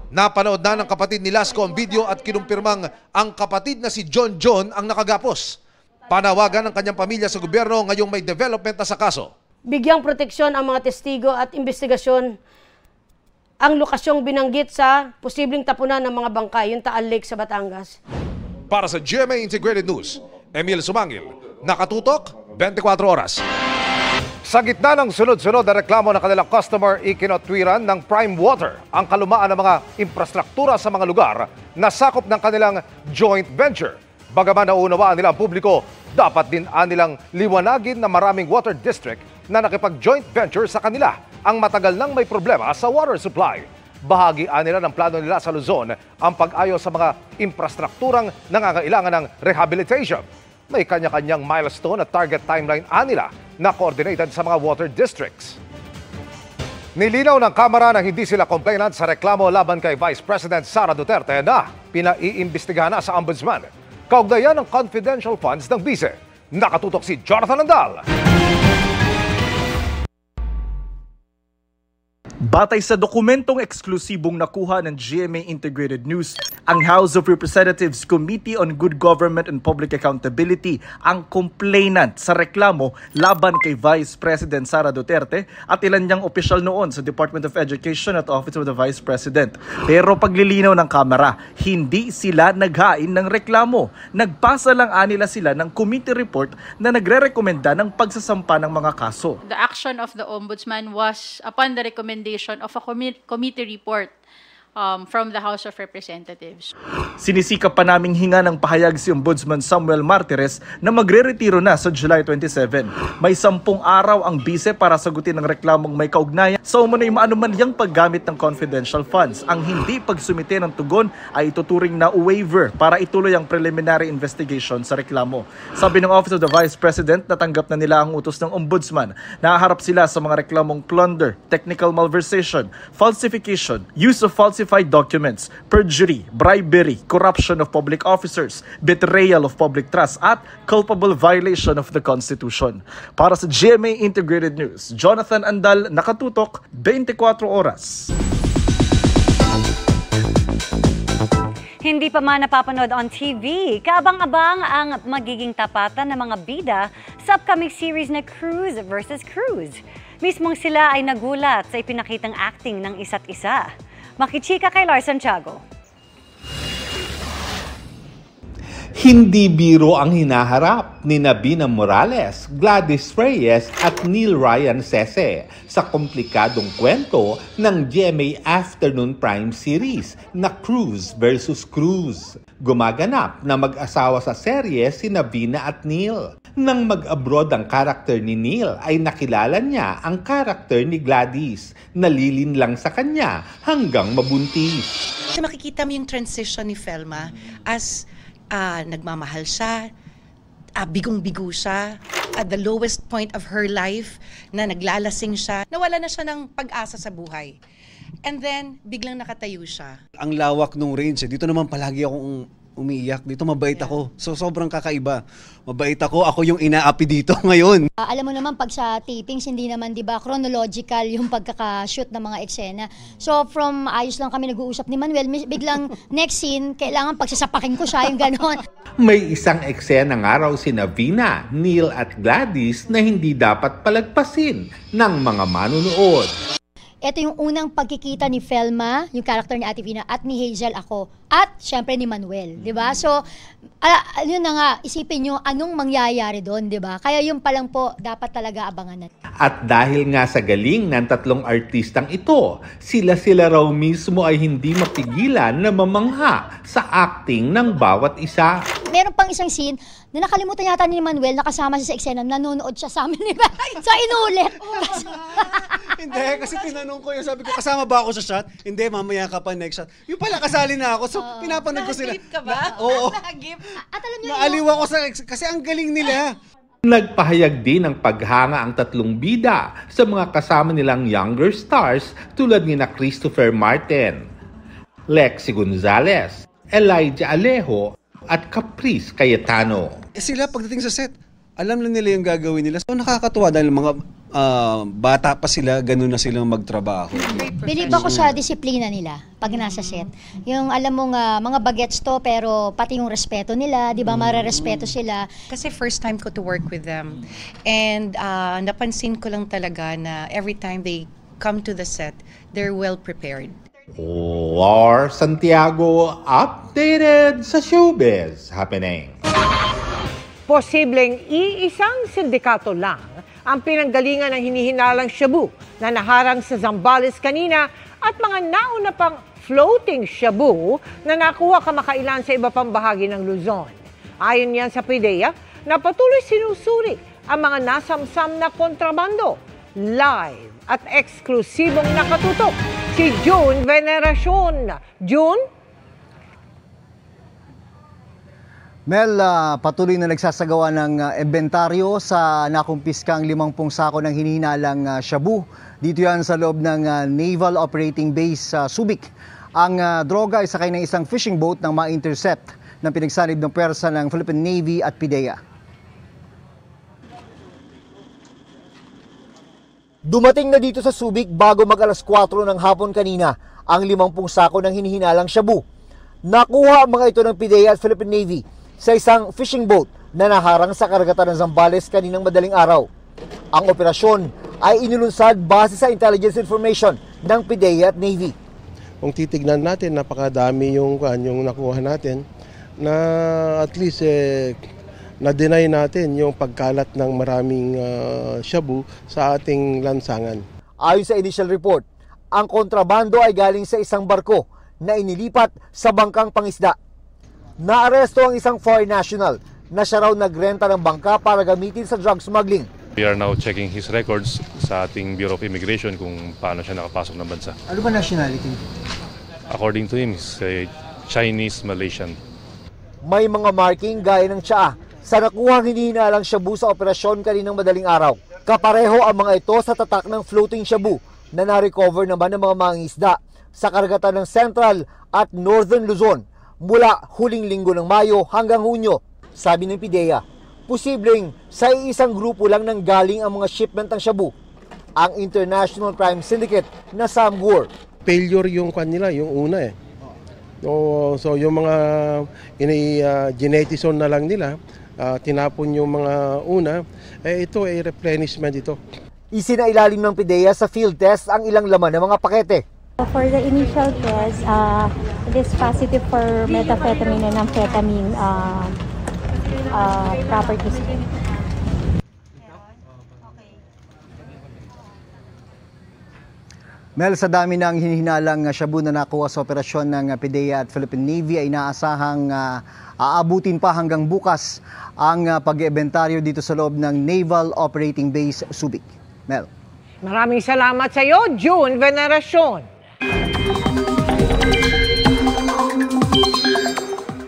Napanood na ng kapatid ni Lasco ang video at kinumpirmang ang kapatid na si John ang nakagapos. Panawagan ng kanyang pamilya sa gobyerno ngayong may development na sa kaso. Bigyang proteksyon ang mga testigo at investigasyon ang lokasyong binanggit sa posibleng tapunan ng mga bangkay, yung Taal Lake sa Batangas. Para sa GMA Integrated News, Emil Sumangil, nakatutok 24 oras. Sa gitna ng sunod-sunod na reklamo ng kanilang customer, ikinotwiran ng Prime Water ang kalumaan ng mga infrastruktura sa mga lugar na sakop ng kanilang joint venture. Bagaman naunawaan nila ang publiko, dapat din nilang liwanagin na maraming water district na nakipag-joint venture sa kanila ang matagal nang may problema sa water supply. Bahagi nila ng plano nila sa Luzon ang pag-ayos sa mga infrastrukturang nangangailangan ng rehabilitation. May kanya-kanyang milestone at target timeline nila na coordinated sa mga water districts. Nilinaw ng Kamara na hindi sila complainant sa reklamo laban kay Vice President Sara Duterte na pinaiimbestigahan na sa Ombudsman. Kaugnayan ng confidential funds ng Bise. Nakatutok si Jonathan Andal. Batay sa dokumentong eksklusibong nakuha ng GMA Integrated News, ang House of Representatives Committee on Good Government and Public Accountability ang complainant sa reklamo laban kay Vice President Sara Duterte at ilan niyang opisyal noon sa Department of Education at Office of the Vice President. Pero paglilinaw ng Kamara, hindi sila naghain ng reklamo. Nagpasa lang nila sila ng committee report na nagre-rekomenda ng pagsasampa ng mga kaso. The action of the Ombudsman was upon the recommendation of a committee report from the House of Representatives. Sinisikap pa naming hinga ng pahayag si Ombudsman Samuel Martires na magre-retiro na sa July 27. May 10 araw ang bise para sagutin ang reklamong may kaugnayan sa umunoy maanumalyang paggamit ng confidential funds. Ang hindi pagsumite ng tugon ay ituturing na waiver para ituloy ang preliminary investigation sa reklamo. Sabi ng Office of the Vice President, natanggap na nila ang utos ng Ombudsman. Nahaharap sila sa mga reklamong plunder, technical malversation, falsification, use of falsified documents, perjury, bribery, corruption of public officers, betrayal of public trust, at culpable violation of the Constitution. Para sa GMA Integrated News, Jonathan Andal, nakatutok 24 oras. Hindi pa man napapanood on TV, kaabang-abang ang magiging tapatan ng mga bida sa upcoming series na Cruz vs. Cruz. Mismong sila ay nagulat sa ipinakitang acting ng isa't isa. Makichika kay Lars Santiago. Hindi biro ang hinaharap ni Nabina Morales, Gladys Reyes at Neil Ryan Sese sa komplikadong kwento ng GMA Afternoon Prime Series na Cruz vs. Cruz. Gumaganap na mag-asawa sa serye si Nabina at Neil. Nang mag-abroad ang karakter ni Neil ay nakilala niya ang karakter ni Gladys. Nalilin lang sa kanya hanggang mabuntis. Makikita mo yung transition ni Felma as nagmamahal siya, bigong-bigo siya, at the lowest point of her life na naglalasing siya, nawala na siya ng pag-asa sa buhay. And then, biglang nakatayo siya. Ang lawak ng range. Dito naman palagi akong umiiyak. Dito mabait ako. So sobrang kakaiba. Mabait ako yung inaapi dito ngayon. Alam mo naman pag sa tapings, hindi naman 'di ba chronological yung pagkaka-shoot ng mga eksena. So from ayos lang kami nag-uusap ni Manuel, biglang next scene, kailangan pagsasapakin ko siya yung gano'n. May isang eksena nga raw sina Vina, Neil at Gladys na hindi dapat palagpasin ng mga manunood. Ito yung unang pagkikita ni Felma, yung character ni Ate Vina, at ni Hazel ako, at syempre ni Manuel, di ba? So, yun na nga, isipin nyo anong mangyayari doon, di ba? Kaya yun pa lang po, dapat talaga abangan natin. At dahil nga sa galing ng tatlong artistang ito, sila raw mismo ay hindi mapigilan na mamangha sa acting ng bawat isa. Meron pang isang scene na nakalimutan yata ni Manuel, nakasama siya sa eksena, nanonood siya sa amin, di ba? So, inulit. Hindi, kasi tinanong ko yun. Sabi ko, kasama ba ako sa shot? Hindi, mamaya ka pa next shot. Yung pala, kasali na ako. So, pinapanood ko sila. Nag-gift ka ba? Oo. At alam niyo, naaliw ako kasi ang galing nila. Nagpahayag din ng paghanga ang tatlong bida sa mga kasama nilang younger stars tulad ni na Christopher Martin, Lexi Gonzalez, Elijah Alejo, at Caprice Cayetano. Sila pagdating sa set, alam na nila yung gagawin nila. So nakakatuwa dahil mga bata pa sila, ganun na silang magtrabaho. Bilib ako sa disiplina nila pag nasa set. Yung alam mong mga bagets to pero pati yung respeto nila, di ba mararespeto sila. Kasi first time ko to work with them. And napansin ko lang talaga na every time they come to the set, they're well prepared. Lar Santiago, updated sa showbiz happening. Posibleng iisang sindikato lang ang pinanggalingan ng hinihinalang shabu na naharang sa Zambales kanina at mga nauna pang floating shabu na nakuha kamakailan sa iba pang bahagi ng Luzon. Ayon yan sa PIDEA, na patuloy sinusuri ang mga nasamsam na kontrabando. Live at eksklusibong nakatutok si June Veneracion. June? Mel, patuloy na nagsasagawa ng inventaryo sa nakumpiskang 50 sako ng hinihinalang shabu. Dito yan sa loob ng Naval Operating Base sa Subic. Ang droga ay sakay ng isang fishing boat nang ma-intercept ng pinagsanib ng pwersa ng Philippine Navy at PIDEA. Dumating na dito sa Subic bago mag-alas 4 ng hapon kanina ang 50 sako ng hinihinalang shabu. Nakuha ang mga ito ng PIDEA at Philippine Navy sa isang fishing boat na naharang sa karagatan ng Zambales kaninang madaling araw. Ang operasyon ay inulunsad base sa intelligence information ng PIDEA at Navy. Kung titignan natin, napakadami yung nakuha natin na at least na-deny natin yung pagkalat ng maraming shabu sa ating lansangan. Ayon sa initial report, ang kontrabando ay galing sa isang barko na inilipat sa bangkang pangisda. Naaresto ang isang foreign national na siya raw nagrenta ng bangka para gamitin sa drug smuggling. We are now checking his records sa ating Bureau of Immigration kung paano siya nakapasok ng bansa. Ano ba nationality? According to him, he's a Chinese-Malaysian. May mga marking gaya ng tsaa sa nakuhang hinihinalang shabu sa operasyon kaninang madaling araw. Kapareho ang mga ito sa tatak ng floating shabu na na-recover naman ng mga mangingisda sa karagatan ng Central at Northern Luzon mula huling linggo ng Mayo hanggang Hunyo. Sabi ng PIDEA, posibleng sa isang grupo lang nang galing ang mga shipment ng shabu, ang International Crime Syndicate na Samgur. Failure yung kanila, yung una eh. So yung mga genetison na lang nila, tinapon yung mga una, ito ay replenishment ito. Isinailalim ng PIDEA sa field test ang ilang laman ng mga pakete. For the initial test, it is positive for methamphetamine and amphetamine properties. Mel, sa dami ng hinihinalang shabu na nakuha sa operasyon ng PIDEA at Philippine Navy ay inaasahang aabutin pa hanggang bukas ang pag-iibentaryo dito sa loob ng Naval Operating Base Subic. Mel. Maraming salamat sa iyo, June Veneracion.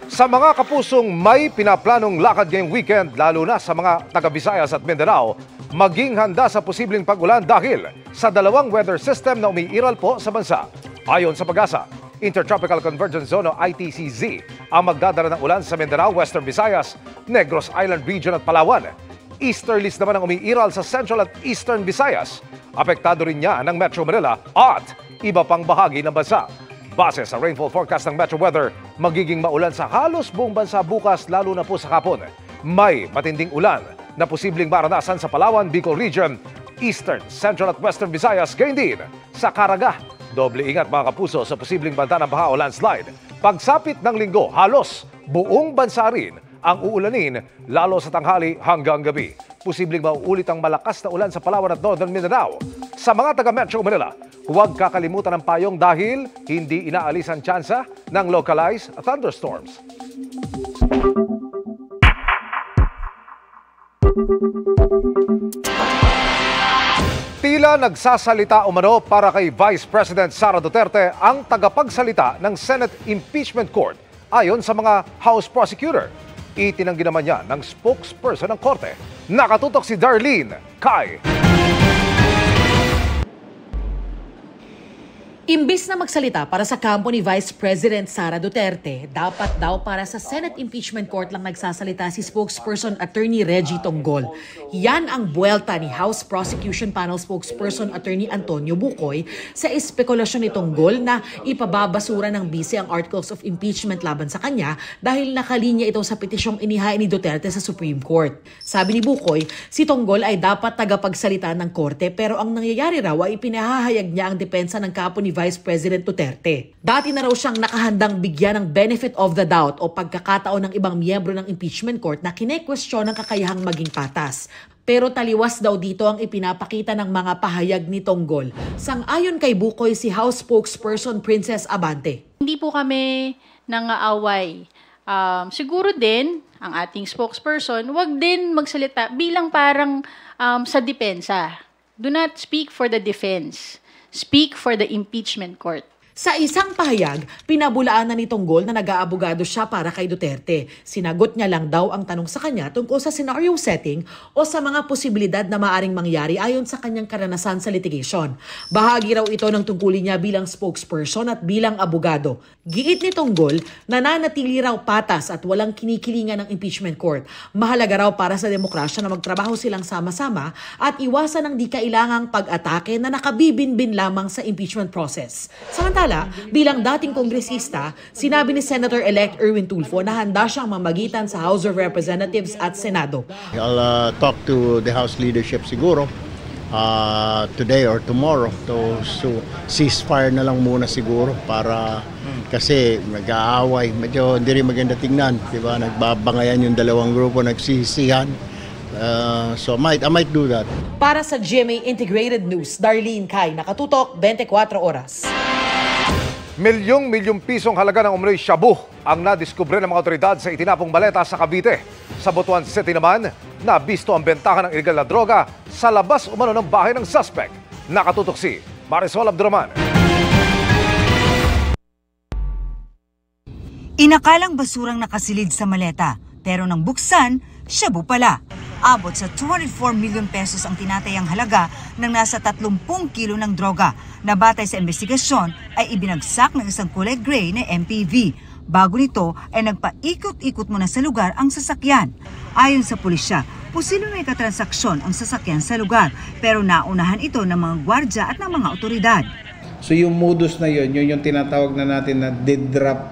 Sa mga kapusong may pinaplanong lakad ngayong weekend, lalo na sa mga taga-Visayas at Mindanao, maging handa sa posibleng pag-ulan dahil sa dalawang weather system na umiiral po sa bansa. Ayon sa Pag-asa, Intertropical Convergence Zone o ITCZ, ang magdadala ng ulan sa Mindanao, Western Visayas, Negros Island Region at Palawan. Easterlies naman ang umiiral sa Central at Eastern Visayas. Apektado rin niya ng Metro Manila at iba pang bahagi ng bansa. Base sa rainfall forecast ng Metro Weather, magiging maulan sa halos buong bansa bukas lalo na po sa hapon. May matinding ulan na posibleng maranasan sa Palawan, Bicol Region, Eastern, Central at Western Visayas, gayon din sa Caraga. Doble ingat mga kapuso sa posibleng banta ng baha o landslide. Pagsapit ng linggo, halos buong bansa rin ang uulanin lalo sa tanghali hanggang gabi. Posibleng mauulit ang malakas na ulan sa Palawan at Northern Mindanao. Sa mga taga Metro Manila, huwag kakalimutan ng payong dahil hindi inaalis ang tsansa ng localized thunderstorms. Tila nagsasalita umano para kay Vice President Sara Duterte ang tagapagsalita ng Senate Impeachment Court ayon sa mga House Prosecutor. Itinanggi naman niya ng spokesperson ng korte. Nakatutok si Darlene Kai. Imbis na magsalita para sa kampo ni Vice President Sara Duterte, dapat daw para sa Senate Impeachment Court lang nagsasalita si spokesperson Attorney Reggie Tonggol. Yan ang buwelta ni House Prosecution Panel spokesperson Attorney Antonio Bucoy sa espekulasyon ni Tonggol na ipababasura ng bise ang articles of impeachment laban sa kanya dahil nakalinya ito sa petisyong inihain ni Duterte sa Supreme Court. Sabi ni Bucoy, si Tonggol ay dapat tagapagsalita ng korte pero ang nangyayari raw ay pinahahayag niya ang depensa ng kampo ni Vice President Duterte. Dati na raw siyang nakahandang bigyan ng benefit of the doubt o pagkakataon ng ibang miyembro ng impeachment court na kine-question ng kakayahang maging patas. Pero taliwas daw dito ang ipinapakita ng mga pahayag ni Tonggol. Sang-ayon kay Bucoy si House spokesperson Princess Abante. Hindi po kami nangaaway. Siguro din, ang ating spokesperson, wag din magsalita bilang parang sa depensa. Do not speak for the defense. Speak for the impeachment court. Sa isang pahayag, pinabulaan na ni Tonggol na nag-aabogado siya para kay Duterte. Sinagot niya lang daw ang tanong sa kanya tungkol sa scenario setting o sa mga posibilidad na maaring mangyari ayon sa kanyang karanasan sa litigation. Bahagi raw ito ng tungkulin niya bilang spokesperson at bilang abogado. Giit ni Tonggol, nananatili raw patas at walang kinikilingan ng impeachment court. Mahalaga raw para sa demokrasya na magtrabaho silang sama-sama at iwasan ang di kailangang pag-atake na nakabibinbin lamang sa impeachment process. Samantala, bilang dating kongresista, sinabi ni Senator-elect Erwin Tulfo na handa siyang mamagitan sa House of Representatives at Senado. I'll talk to the House leadership siguro today or tomorrow to ceasefire na lang muna siguro para kasi nag-aaway, medyo hindi rin maganda tingnan, di ba? Nagbabangayan yung dalawang grupo, nagsisihan. So I might do that. Para sa GMA Integrated News, Darlene Kai, nakatutok 24 oras. Milyong pisong halaga ng umano'y shabu ang nadiskubre ng mga otoridad sa itinapong maleta sa Cavite. Sa Butuan City naman, nabisto ang bentahan ng illegal na droga sa labas umano ng bahay ng suspect. Nakatutok si Marisol Abdurrahman. Inakalang basurang nakasilid sa maleta, pero nang buksan, shabu pala. Abot sa 204 million pesos ang tinatayang halaga ng nasa 30 kilo ng droga na batay sa investigasyon ay ibinagsak ng isang kulay gray na MPV. Bago nito ay nagpaikot-ikot muna sa lugar ang sasakyan. Ayon sa pulisya, posibleng may katransaksyon ang sasakyan sa lugar pero naunahan ito ng mga gwardya at ng mga otoridad. So yung modus na yun yung tinatawag na natin na dead drop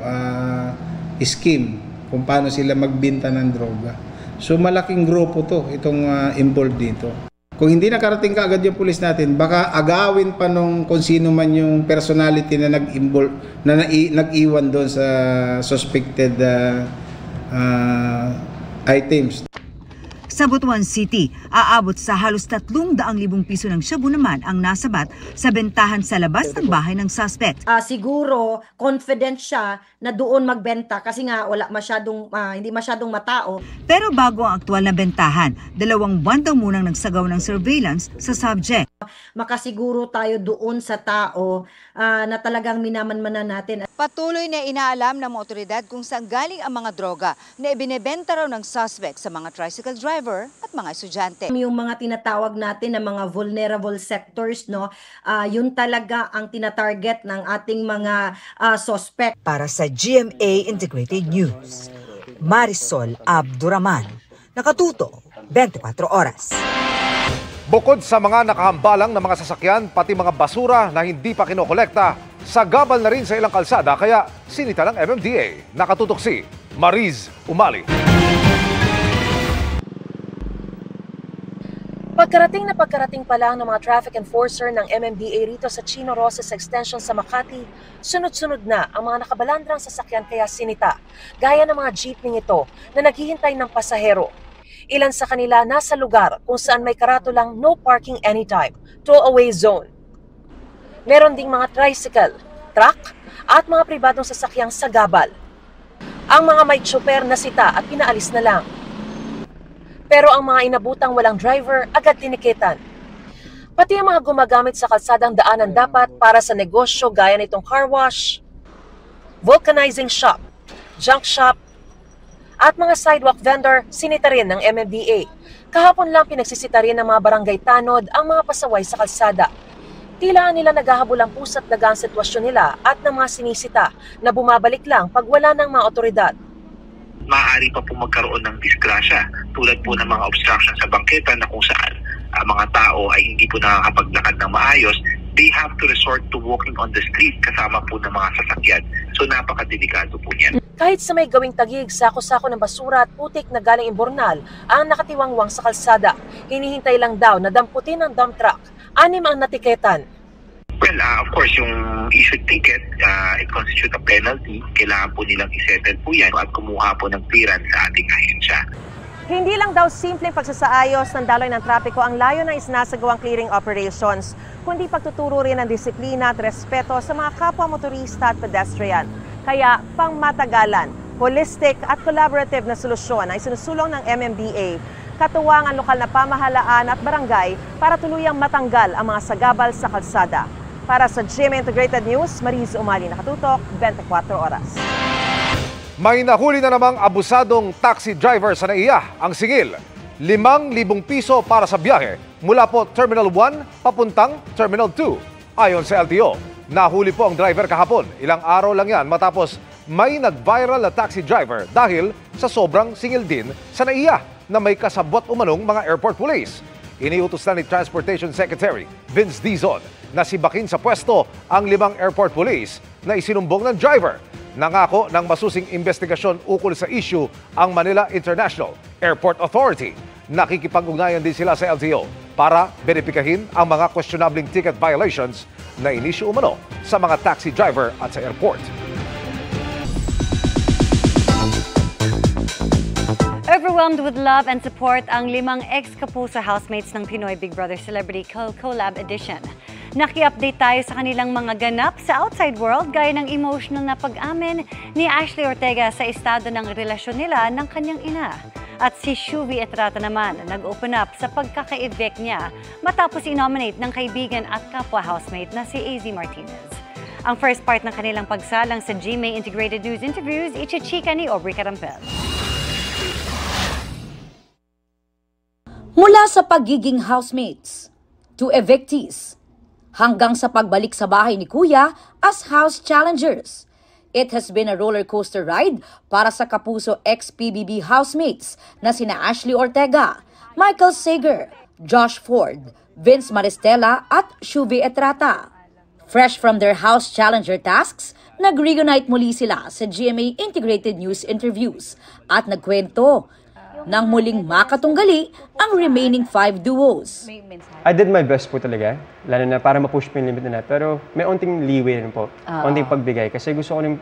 scheme kung paano sila magbenta ng droga. So malaking grupo to, itong involved dito. Kung hindi nakarating ka agad yung pulis natin, baka agawin pa nung kung sino man yung personality na nag-iwan doon sa suspected items. Sa Butuan City, aabot sa halos 300,000 piso ng shabu naman ang nasabat sa bentahan sa labas ng bahay ng suspect. Siguro confident siya na doon magbenta kasi nga wala masyadong hindi masyadong matao. Pero bago ang aktual na bentahan, 2 buwan daw munang nagsagaw ng surveillance sa subject. Makasiguro tayo doon sa tao na talagang minamanmanan natin. Patuloy na inaalam ng mga otoridad kung saan galing ang mga droga na ibinebenta raw ng suspect sa mga tricycle driver at mga estudyante. Yung mga tinatawag natin na mga vulnerable sectors, no, yun talaga ang tinatarget ng ating mga suspect. Para sa GMA Integrated News, Marisol Abduraman, nakatuto 24 oras. Bukod sa mga nakahambalang na mga sasakyan, pati mga basura na hindi pa kinokolekta, sagabal na rin sa ilang kalsada kaya sinita ng MMDA. Nakatutok si Mariz Umali. Pagkarating pa lang ng mga traffic enforcer ng MMDA rito sa Chino Roces Extension sa Makati, sunod-sunod na ang mga nakabalandrang sasakyan kaya sinita, gaya ng mga jeepney ito na naghihintay ng pasahero. Ilan sa kanila nasa lugar kung saan may karatulang no parking anytime, throw-away zone. Meron ding mga tricycle, truck at mga pribadong sasakyang sagabal. Ang mga may tsuper na sita at pinaalis na lang. Pero ang mga inabutang walang driver agad tinikitan. Pati ang mga gumagamit sa kalsadang daanan dapat para sa negosyo gaya nitong car wash, vulcanizing shop, junk shop, at mga sidewalk vendor, sinita rin ng MMDA. Kahapon lang pinagsisita rin ng mga barangay tanod ang mga pasaway sa kalsada. Tila nila naghahabol ang pusa't daga ang sitwasyon nila at ng mga sinisita na bumabalik lang pag wala ng mga otoridad. Maaari pa po magkaroon ng disgrasya tulad po ng mga obstruction sa bangketa na kung saan mga tao ay hindi po nakakapaglakad ng maayos. They have to resort to walking on the street kasama po ng mga sasakyan. So napakadelikado po niyan. Kahit sa may gawing tagig, sako-sako ng basura at putik na galing imbornal ang nakatiwangwang sa kalsada. Hinihintay lang daw na damputin ng dump truck. 6 ang natiketan. Well, of course, yung issued ticket, it constitutes a penalty. Kailangan po nilang isettle po yan at kumuha po ng clearance sa ating ahensya. Hindi lang daw simpleng pagsasaayos ng daloy ng trapiko ang layo ng isinasagawang clearing operations, kundi pagtuturo rin ng disiplina at respeto sa mga kapwa motorista at pedestrian. Kaya pangmatagalan, holistic at collaborative na solusyon ang isinusulong ng MMDA, katuwang ang lokal na pamahalaan at barangay para tuluyang matanggal ang mga sagabal sa kalsada. Para sa GMA Integrated News, Mariz Umali, nakatutok 24 oras. May nahuli na namang abusadong taxi driver sa NAIA. Ang singil, 5,000 piso para sa biyahe mula po Terminal 1 papuntang Terminal 2. Ayon sa LTO, nahuli po ang driver kahapon. Ilang araw lang yan matapos may nag-viral na taxi driver dahil sa sobrang singil din sa NAIA na may kasabwat umanong mga airport police. Iniutos na ni Transportation Secretary Vince Dizon na sibakin sa pwesto ang 5 airport police na isinumbong ng driver. Nangako ng masusing investigasyon ukol sa issue ang Manila International Airport Authority. Nakikipag-ugnayan din sila sa LTO para beripikahin ang mga questionabling ticket violations na inisyu umano sa mga taxi driver at sa airport. Overwhelmed with love and support ang 5 ex-Kapuso housemates ng Pinoy Big Brother Celebrity Collab Edition. Naki-update tayo sa kanilang mga ganap sa outside world gaya ng emotional na pag-amin ni Ashley Ortega sa estado ng relasyon nila ng kanyang ina. At si Shuvi Etrata naman nag-open up sa pagkaka-evict niya matapos i-nominate ng kaibigan at kapwa housemate na si AZ Martinez. Ang first part ng kanilang pagsalang sa GMA Integrated News Interviews, ichichika ni Aubrey Carampel. Mula sa pagiging housemates to evictees, hanggang sa pagbalik sa bahay ni Kuya as house challengers. It has been a roller coaster ride para sa Kapuso ex-PBB housemates na sina Ashley Ortega, Michael Sager, Josh Ford, Vince Maristella at Shuvi Etrata. Fresh from their house challenger tasks, nag-reunite muli sila sa GMA Integrated News Interviews at nagkwento nang muling makatunggali ang remaining 5 duos. I did my best po talaga, lalo na para ma-push po yung limit nila. Pero may onting leeway rin po, onting pagbigay. Kasi gusto ko rin,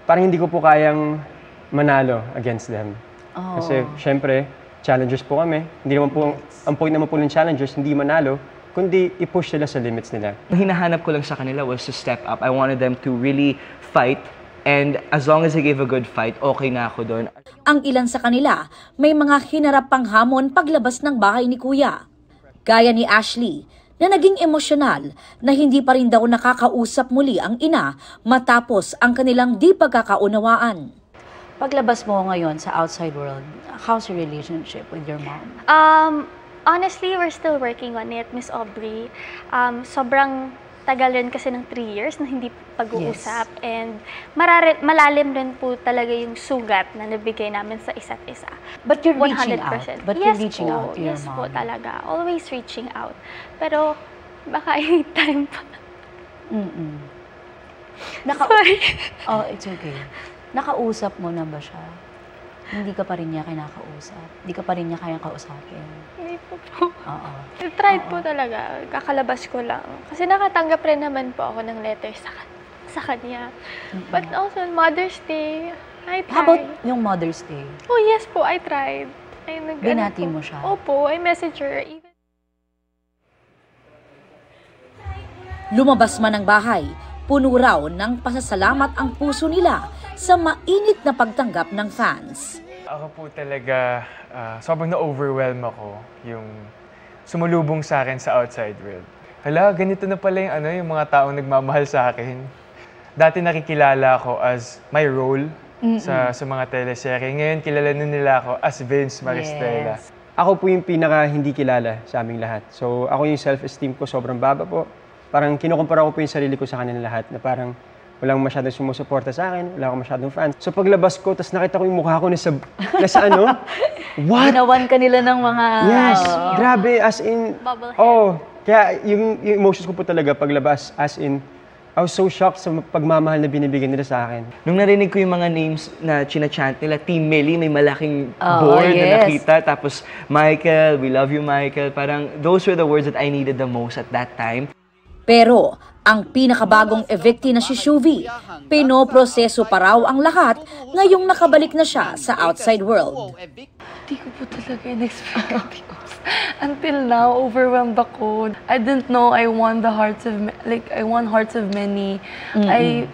parang hindi ko po kayang manalo against them. Kasi syempre, challengers po kami. Hindi naman po, ang point naman po ng challengers, hindi manalo, kundi i-push sila sa limits nila. Ang hinahanap ko lang sa kanila was to step up. I wanted them to really fight. And as long as they gave a good fight, okay na ako doon. Ang ilan sa kanila, may mga hinarap pang hamon paglabas ng bahay ni Kuya. Gaya ni Ashley, na naging emosyonal na hindi pa rin daw nakakausap muli ang ina matapos ang kanilang di pagkakaunawaan. Paglabas mo ngayon sa outside world, how's your relationship with your mom? Honestly, we're still working on it, Miss Aubrey. Sobrang tagal rin kasi ng 3 years na hindi pag-uusap. Yes. And malalim rin po talaga yung sugat na nabigay namin sa isa't isa. But you're reaching out. But yes, you're reaching po, out to your yes mom. Po talaga. Always reaching out. Pero baka anytime pa. Sorry. Oh, it's okay. Nakausap mo na ba siya? Hindi ka pa rin niya kinakausap? Hindi ka pa rin niya kayang kausapin? Hindi po. I tried po talaga. Kakalabas ko lang. Kasi nakatanggap rin naman po ako ng letter sa kanya. But also, Mother's Day, I tried. How about yung Mother's Day? Oh, yes po, I tried. Binati mo siya? Opo, I message her. Lumabas man ng bahay, puno raw ng pasasalamat ang puso nila sa mainit na pagtanggap ng fans. Ako po talaga, sobrang na-overwhelm ako yung sumulubong sa akin sa outside world. Hala, ganito na pala yung mga taong nagmamahal sa akin. Dati nakikilala ako as my role sa mga teleserye. Ngayon, kilala na nila ako as Vince Maristella. Yes. Ako po yung pinaka hindi kilala sa aming lahat. So, ako yung self-esteem ko sobrang baba po. Parang kinukumpara ko po yung sarili ko sa kanila lahat na parang walang masyadong sumusuporta sa akin, wala akong masyadong fans. So paglabas ko, tapos nakita ko yung mukha ko nasa ano? What? Ginawan ka nila ng mga... Yes, grabe, as in... Kaya yung emotions ko po talaga paglabas, as in, I was so shocked sa pagmamahal na binibigyan nila sa akin. Nung narinig ko yung mga names na chinachant nila, Team Melly, may malaking board na nakita. Tapos, Michael, we love you, Michael. Parang, those were the words that I needed the most at that time. Pero ang pinakabagong evictee na si Shuvi, pinoproseso pa raw ang lahat ngayong nakabalik na siya sa outside world. Hindi ko po talaga in-expect. Until now, overwhelmed ako. I didn't know I won the hearts of many.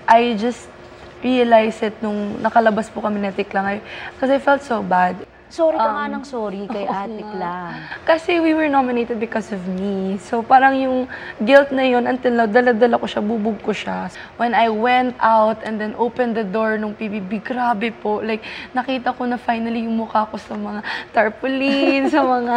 I just realized it nung nakalabas po kami na Tiklang because I felt so bad. Sorry ka nga ng sorry kay Ate Klang. Kasi we were nominated because of me. So parang yung guilt na yun, until now, dala-dala ko siya, bubog ko siya. When I went out and then opened the door nung PBB, grabe po. Like, nakita ko na finally yung mukha ko sa mga tarpaulin, sa mga,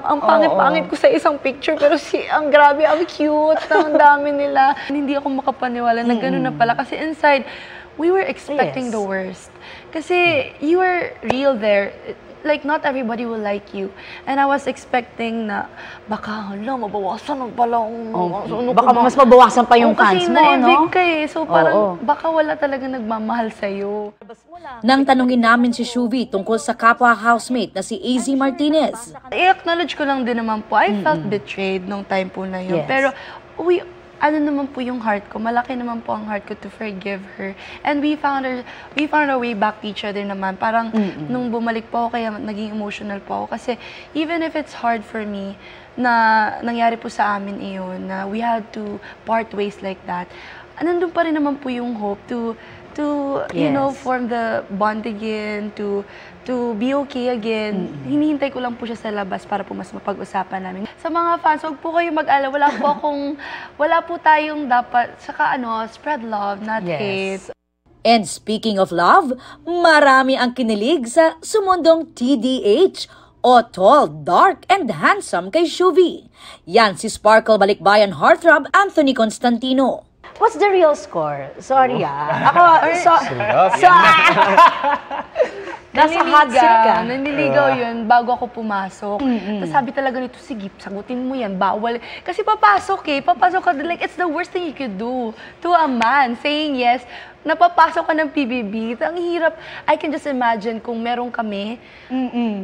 ang pangit-pangit ko sa isang picture. Pero ang grabe, ang cute, ang dami nila. Hindi ako makapaniwala na gano'n na pala. Kasi inside, we were expecting the worst. Kasi you were real there. Like, not everybody will like you. And I was expecting na, baka, mabawasan ng palang... baka mas mabawasan pa yung fans mo, no? Kasi na-evict ka eh. So parang, baka wala talaga nagmamahal sa'yo. Nang tanungin namin si Shuvi tungkol sa kapwa housemate na si AZ Martinez. I-acknowledge ko lang din naman po, I felt betrayed nung time po na yun. Pero, ano naman po yung heart ko, malaki naman po ang heart ko to forgive her. And we found our way back to each other naman. Parang nung bumalik po ako, kaya naging emotional po ako. Kasi even if it's hard for me na nangyari po sa amin iyon, na we had to part ways like that, nandun pa rin naman po yung hope to you know, form the bond again, to be okay again. Hinihintay ko lang po siya sa labas para po mas mapag-usapan namin. Sa mga fans, huwag po kayo mag-alala. Wala po tayong dapat, saka spread love, not hate. And speaking of love, marami ang kinilig sa sumundong TDH o tall, dark, and handsome kay Shuvi. Yan si Sparkle Balikbayan heartthrob Anthony Constantino. What's the real score? Sorry Ako, nasa hot seat ka. Naniligaw yun bago ako pumasok. Tapos sabi talaga nito, sige, sagutin mo yan, bawal. Kasi papasok ka, like, it's the worst thing you could do to a man, saying yes. Napapasok ka ng PBB, ang hirap. I can just imagine kung meron kami.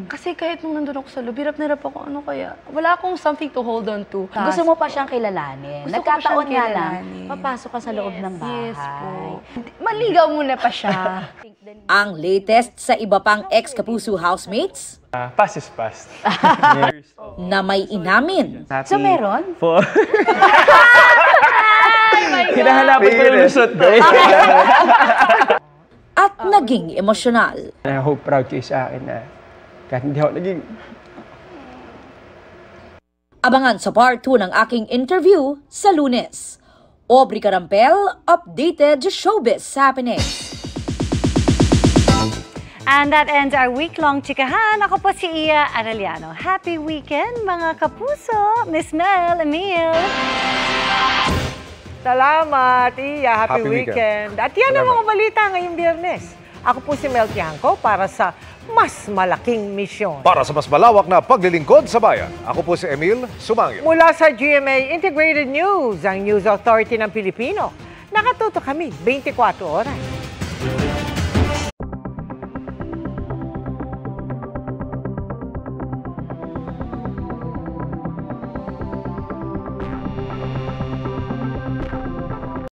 Kasi kahit nung nandun ako sa loob, hirap na hirap ako, ano kaya? Wala akong something to hold on to. Gusto mo pa siyang kilalanin. Nagkataon nga lang, papasok ka sa loob ng bahay. Yes po. Maligaw muna pa siya. Ang latest sa iba pang ex-Kapuso housemates? Past is past. Na may inamin. So meron? Hinahanapan ko ng lusot. At naging emosyonal. I hope proud kayo sa akin na kahit hindi ako naging... Abangan sa part 2 ng aking interview sa Lunes. Aubrey Carampel, updated showbiz happenings. And that ends our week-long chikahan. Ako po si Iya Arellano. Happy weekend, mga kapuso! Miss Mel, Emil! Salamat, Iya. Happy weekend. At yan ang mga balita ngayong Biyernes. Ako po si Mel Tiangco para sa mas malaking misyon. Para sa mas malawak na paglilingkod sa bayan, ako po si Emil Sumangil. Mula sa GMA Integrated News, ang News Authority ng Pilipino. Nakatuto kami 24 oras.